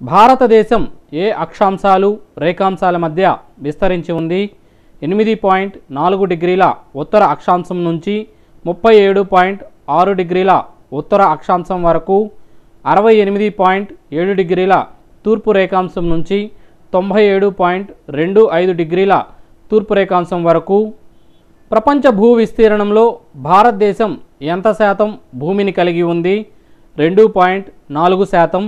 భారతదేశం ఏ అక్షాంశాలు రేఖాంశాల మధ్య విస్తరించి ఉంది? 8.4 డిగ్రీల ఉత్తర అక్షాంశం నుంచి 37.6 డిగ్రీల ఉత్తర అక్షాంశం వరకు, 68.7 డిగ్రీల తూర్పు రేఖాంశం నుంచి 97.25 డిగ్రీల తూర్పు రేఖాంశం వరకు. ప్రపంచ భూ విస్తీర్ణంలో భారతదేశం ఎంత శాతం భూమిని కలిగి ఉంది? 2.4%.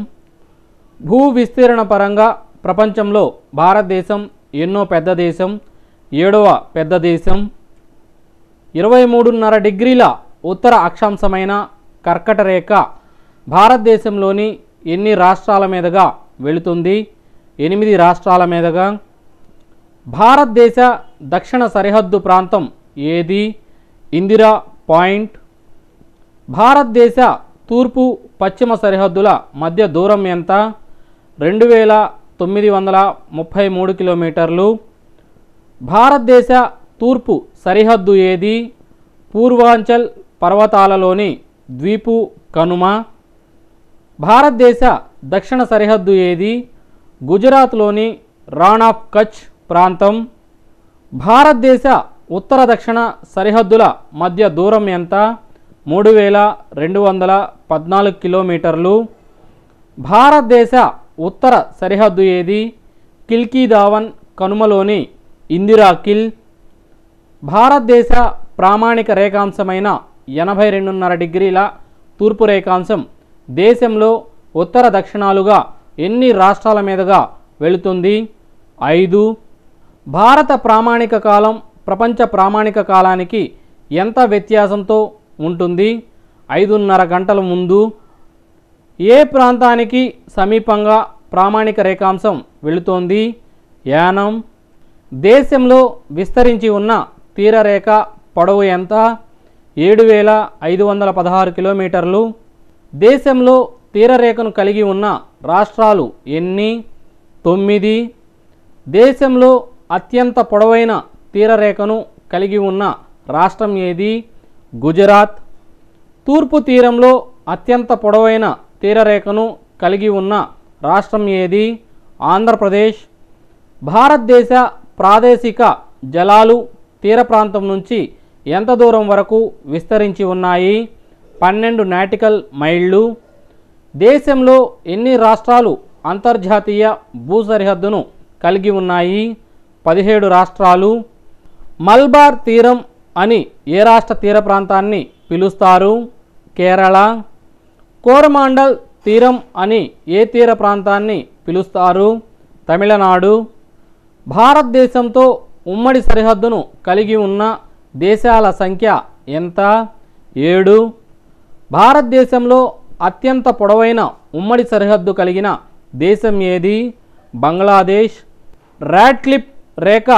భూ విస్తీర్ణ పరంగా ప్రపంచంలో భారతదేశం ఎన్నో పెద్ద దేశం? 7వ పెద్ద దేశం. 23.5 డిగ్రీల ఉత్తర అక్షాంశమైన కర్కట రేఖ భారతదేశంలోని ఎన్ని రాష్ట్రాల మీదుగా వెళుతుంది? 8 రాష్ట్రాల మీదుగా. భారతదేశ దక్షిణ సరిహద్దు ప్రాంతం ఏది? ఇందిరా పాయింట్. భారతదేశ తూర్పు పశ్చిమ సరిహద్దుల మధ్య దూరం ఎంత? 2933 కిలోమీటర్లు. భారతదేశ తూర్పు సరిహద్దు ఏది? పూర్వాంచల్ పర్వతాలలోని ద్వీపు కనుమ. భారతదేశ దక్షిణ సరిహద్దు ఏది? గుజరాత్లోని రాణ్ ఆఫ్ కచ్ ప్రాంతం. భారతదేశ ఉత్తర దక్షిణ సరిహద్దుల మధ్య దూరం ఎంత? 3214 కిలోమీటర్లు. భారతదేశ ఉత్తర సరిహద్దు ఏది? కిల్కీదావన్ కనుమలోని ఇందిరా కిల్. భారతదేశ ప్రామాణిక రేఖాంశమైన 82.5 డిగ్రీల తూర్పు రేఖాంశం దేశంలో ఉత్తర దక్షిణాలుగా ఎన్ని రాష్ట్రాల మీదుగా వెళుతుంది? 5. భారత ప్రామాణిక కాలం ప్రపంచ ప్రామాణిక కాలానికి ఎంత వ్యత్యాసంతో ఉంటుంది? 5.5 గంటల ముందు. ఏ ప్రాంతానికి సమీపంగా ప్రామాణిక రేఖాంశం వెళుతోంది? యానం. దేశంలో విస్తరించి ఉన్న తీరరేఖ పొడవు ఎంత? 7516 కిలోమీటర్లు. దేశంలో తీరరేఖను కలిగి ఉన్న రాష్ట్రాలు ఎన్ని? 9. దేశంలో అత్యంత పొడవైన తీరరేఖను కలిగి ఉన్న రాష్ట్రం ఏది? గుజరాత్. తూర్పు తీరంలో అత్యంత పొడవైన తీరరేఖను కలిగి ఉన్న రాష్ట్రం ఏది? ఆంధ్రప్రదేశ్. భారతదేశ ప్రాదేశిక జలాలు తీర ప్రాంతం నుంచి ఎంత దూరం వరకు విస్తరించి ఉన్నాయి? 12 నాటికల్ మైళ్ళు. దేశంలో ఎన్ని రాష్ట్రాలు అంతర్జాతీయ భూ సరిహద్దును కలిగి ఉన్నాయి? 17 రాష్ట్రాలు. మల్బార్ తీరం అని ఏ రాష్ట్ర తీర ప్రాంతాన్ని పిలుస్తారు? కేరళ. కోరమాండల్ తీరం అని ఏ తీర ప్రాంతాన్ని పిలుస్తారు? తమిళనాడు. భారతదేశంతో ఉమ్మడి సరిహద్దును కలిగి ఉన్న దేశాల సంఖ్య ఎంత? 7. భారతదేశంలో అత్యంత పొడవైన ఉమ్మడి సరిహద్దు కలిగిన దేశం ఏది? బంగ్లాదేశ్. రాడ్క్లిఫ్ రేఖ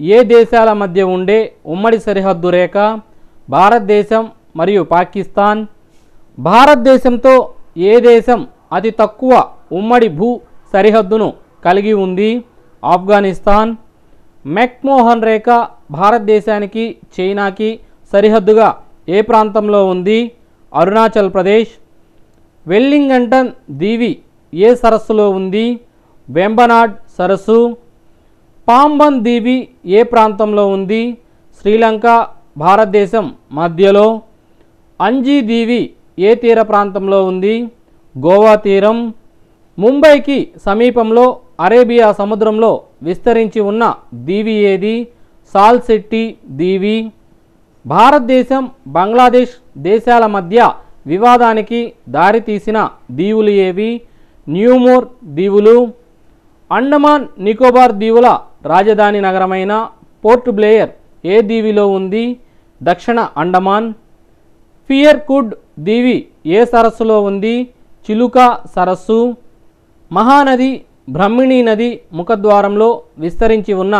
ఏ దేశాల మధ్య ఉండే ఉమ్మడి సరిహద్దు రేఖ? భారతదేశం మరియు పాకిస్తాన్. భారతదేశంతో ఏ దేశం అతి తక్కువ ఉమ్మడి భూ సరిహద్దును కలిగి ఉంది? ఆఫ్ఘనిస్తాన్. మెక్మోహన్ రేఖ భారతదేశానికి చైనాకి సరిహద్దుగా ఏ ప్రాంతంలో ఉంది? అరుణాచల్ ప్రదేశ్. వెల్లింగటన్ దీవి ఏ సరస్సులో ఉంది? వెంబనాడ్ సరస్సు. పాంబన్ దీవి ఏ ప్రాంతంలో ఉంది? శ్రీలంక భారతదేశం మధ్యలో. అంజీ దీవి ఏ తీర ప్రాంతంలో ఉంది? గోవా తీరం. ముంబైకి సమీపంలో అరేబియా సముద్రంలో విస్తరించి ఉన్న దీవి ఏది? సాల్సెట్టి దీవి. భారతదేశం బంగ్లాదేశ్ దేశాల మధ్య వివాదానికి దారితీసిన దీవులు ఏవి? న్యూమోర్ దీవులు. అండమాన్ నికోబార్ దీవుల రాజధాని నగరమైన పోర్ట్ బ్లేయర్ ఏ దీవిలో ఉంది? దక్షిణ అండమాన్. ఫియర్కుడ్ దీవి ఏ సరస్సులో ఉంది? చిలుక సరస్సు. మహానది బ్రహ్మిణీ నది ముఖద్వారంలో విస్తరించి ఉన్న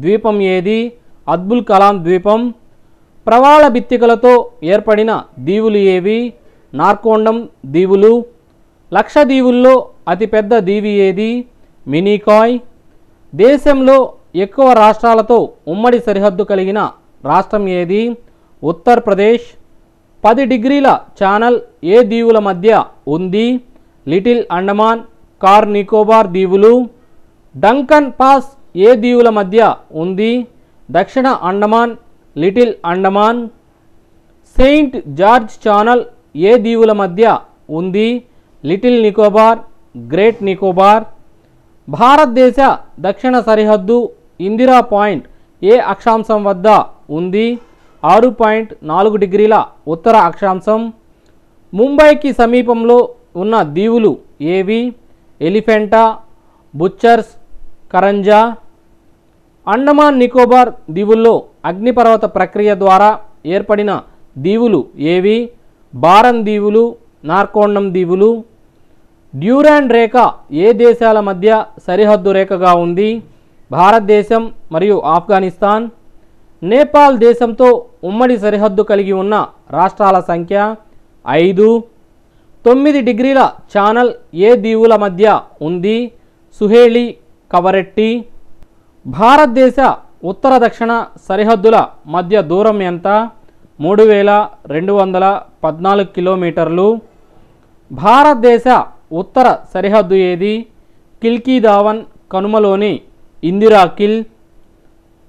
ద్వీపం ఏది? అబ్దుల్ కలాం ద్వీపం. ప్రవాళ భిత్తికలతో ఏర్పడిన దీవులు ఏవి? నార్కోండం దీవులు. లక్షద్వీపుల్లో అతిపెద్ద దీవి ఏది? మినికాయ్. దేశంలో ఎక్కువ రాష్ట్రాలతో ఉమ్మడి సరిహద్దు కలిగిన రాష్ట్రం ఏది? ఉత్తరప్రదేశ్. 10 డిగ్రీల ఛానల్ ఏ దీవుల మధ్య ఉంది? లిటిల్ అండమాన్, కార్ నికోబార్ దీవులు. డంకన్ పాస్ ఏ దీవుల మధ్య ఉంది? దక్షిణ Andaman, little Andaman. Saint George channel ఏ దీవుల మధ్య ఉంది? Little Nicobar, great Nicobar. భారతదేశ దక్షిణ సరిహద్దు ఇందిరా పాయింట్ ఏ అక్షాంశం వద్ద ఉంది? 6.4 డిగ్రీల ఉత్తర అక్షాంశం. ముంబైకి సమీపంలో ఉన్న దీవులు ఏవి? ఎలిఫెంటా, బుచ్చర్స్, కరంజా. అండమాన్ నికోబార్ దీవుల్లో అగ్నిపర్వత ప్రక్రియ ద్వారా ఏర్పడిన దీవులు ఏవి? బారన్ దీవులు, నార్కోండం దీవులు. డ్యూరాండ్ రేఖ ఏ దేశాల మధ్య సరిహద్దు రేఖగా ఉంది? భారతదేశం మరియు ఆఫ్ఘనిస్తాన్. నేపాల్ దేశంతో ఉమ్మడి సరిహద్దు కలిగి ఉన్న రాష్ట్రాల సంఖ్య 5. 9 డిగ్రీల ఛానల్ ఏ దీవుల మధ్య ఉంది? సుహేలి, కవరెట్టి. భారతదేశ ఉత్తర దక్షిణ సరిహద్దుల మధ్య దూరం ఎంత? 3214 కిలోమీటర్లు. భారతదేశ ఉత్తర సరిహద్దు ఏది? కిల్కీదావన్ కనుమలోని ఇందిరాకిల్.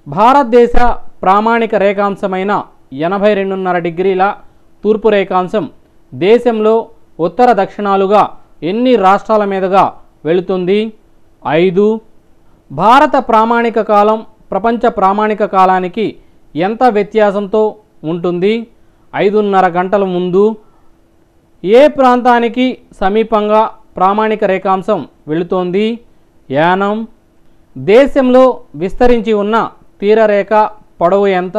భారతదేశ ప్రామాణిక రేఖాంశమైన 82.5 డిగ్రీల తూర్పు రేఖాంశం దేశంలో ఉత్తర దక్షిణాలుగా ఎన్ని రాష్ట్రాల మీదుగా వెళుతుంది? 5. భారత ప్రామాణిక కాలం ప్రపంచ ప్రామాణిక కాలానికి ఎంత వ్యత్యాసంతో ఉంటుంది? 5.5 గంటల ముందు. ఏ ప్రాంతానికి సమీపంగా ప్రామాణిక రేఖాంశం వెళుతోంది? యానం. దేశంలో విస్తరించి ఉన్న తీరరేఖ పొడవు ఎంత?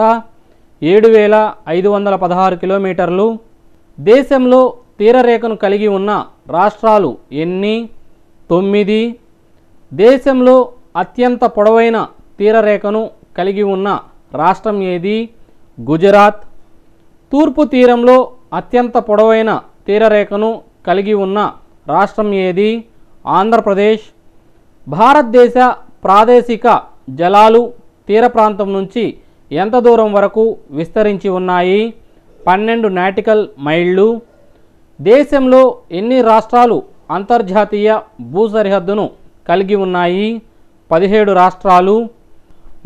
7516 కిలోమీటర్లు. దేశంలో తీరరేఖను కలిగి ఉన్న రాష్ట్రాలు ఎన్ని? 9. దేశంలో అత్యంత పొడవైన తీరరేఖను కలిగి ఉన్న రాష్ట్రం ఏది? గుజరాత్. తూర్పు తీరంలో అత్యంత పొడవైన తీరరేఖను కలిగి ఉన్న రాష్ట్రం ఏది? ఆంధ్రప్రదేశ్. భారతదేశ ప్రాదేశిక జలాలు తీర ప్రాంతం నుంచి ఎంత దూరం వరకు విస్తరించి ఉన్నాయి? 12 నాటికల్ మైళ్ళు. దేశంలో ఎన్ని రాష్ట్రాలు అంతర్జాతీయ భూ సరిహద్దును కలిగి ఉన్నాయి? 17 రాష్ట్రాలు.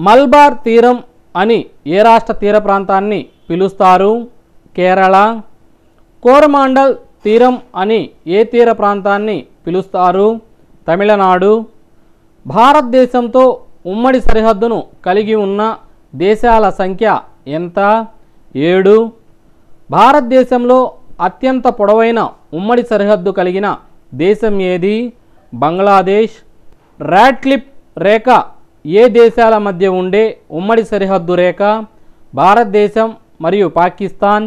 మల్బార్ తీరం అని ఏ రాష్ట్ర తీర ప్రాంతాన్ని పిలుస్తారు? కేరళ. కోరమాండల్ తీరం అని ఏ తీర ప్రాంతాన్ని పిలుస్తారు? తమిళనాడు. భారతదేశంతో ఉమ్మడి సరిహద్దును కలిగి ఉన్న దేశాల సంఖ్య ఎంత? 7. భారతదేశంలో అత్యంత పొడవైన ఉమ్మడి సరిహద్దు కలిగిన దేశం ఏది? బంగ్లాదేశ్. రాడ్క్లిఫ్ రేఖ ఏ దేశాల మధ్య ఉండే ఉమ్మడి సరిహద్దు రేఖ? భారతదేశం మరియు పాకిస్తాన్.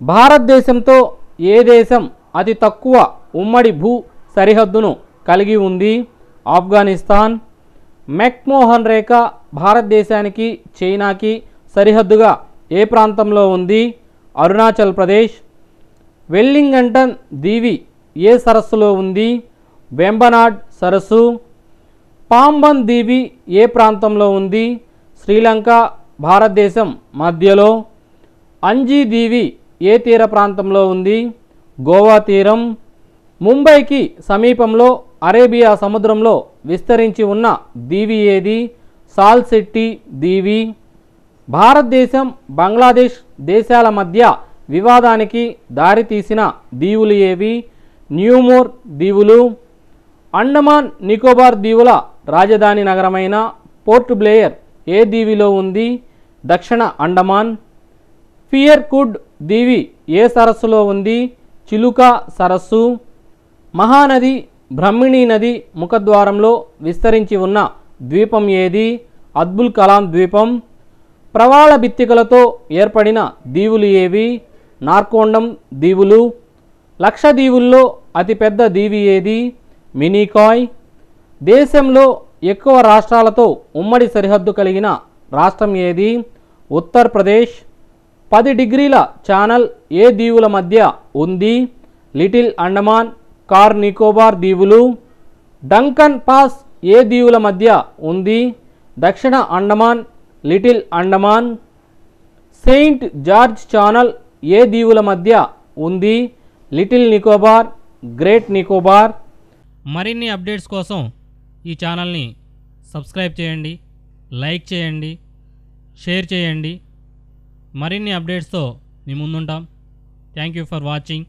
భారతదేశంతో ఏ దేశం అతి తక్కువ ఉమ్మడి భూ సరిహద్దును కలిగి ఉంది? ఆఫ్ఘనిస్తాన్. మెక్మోహన్ రేఖ భారతదేశానికి చైనాకి సరిహద్దుగా ఏ ప్రాంతంలో ఉంది? అరుణాచల్ ప్రదేశ్. వెల్లింగటన్ దీవి ఏ సరస్సులో ఉంది? వెంబనాడ్ సరస్సు. పాంబన్ దీవి ఏ ప్రాంతంలో ఉంది? శ్రీలంక, భారతదేశం మధ్యలో. అంజీ దీవి ఏ తీర ప్రాంతంలో ఉంది? గోవా తీరం. ముంబైకి సమీపంలో అరేబియా సముద్రంలో విస్తరించి ఉన్న దీవి ఏది? సాల్సెట్టి దీవి. భారతదేశం బంగ్లాదేశ్ దేశాల మధ్య వివాదానికి దారితీసిన దీవులు ఏవి? న్యూమోర్ దీవులు. అండమాన్ నికోబార్ దీవుల రాజధాని నగరమైన పోర్ట్ బ్లేయర్ ఏ దీవిలో ఉంది? దక్షిణ అండమాన్. ఫియర్కుడ్ దీవి ఏ సరస్సులో ఉంది? చిలుక సరస్సు. మహానది బ్రహ్మిణీ నది ముఖద్వారంలో విస్తరించి ఉన్న ద్వీపం ఏది? అబ్దుల్ కలాం ద్వీపం. ప్రవాళ భిత్తికలతో ఏర్పడిన దీవులు ఏవి? నార్కోండం దీవులు. లక్షద్వీపుల్లో అతిపెద్ద దీవి ఏది? మినికాయ్. దేశంలో ఎక్కువ రాష్ట్రాలతో ఉమ్మడి సరిహద్దు కలిగిన రాష్ట్రం ఏది? ఉత్తరప్రదేశ్. 10 డిగ్రీల ఛానల్ ఏ దీవుల మధ్య ఉంది? లిటిల్ అండమాన్, కార్ నికోబార్ దీవులు. డంకన్ పాస్ ఏ దీవుల మధ్య ఉంది? దక్షిణ Andaman, little Andaman. Saint George channel ఏ దీవుల మధ్య ఉంది? Little Nicobar, great Nicobar. మరిన్ని అప్డేట్స్ కోసం ఈ ఛానల్ని సబ్స్క్రైబ్ చేయండి, లైక్ చేయండి, షేర్ చేయండి. మరిన్ని అప్డేట్స్తో మీ ముందుంటాం. Thank you for watching.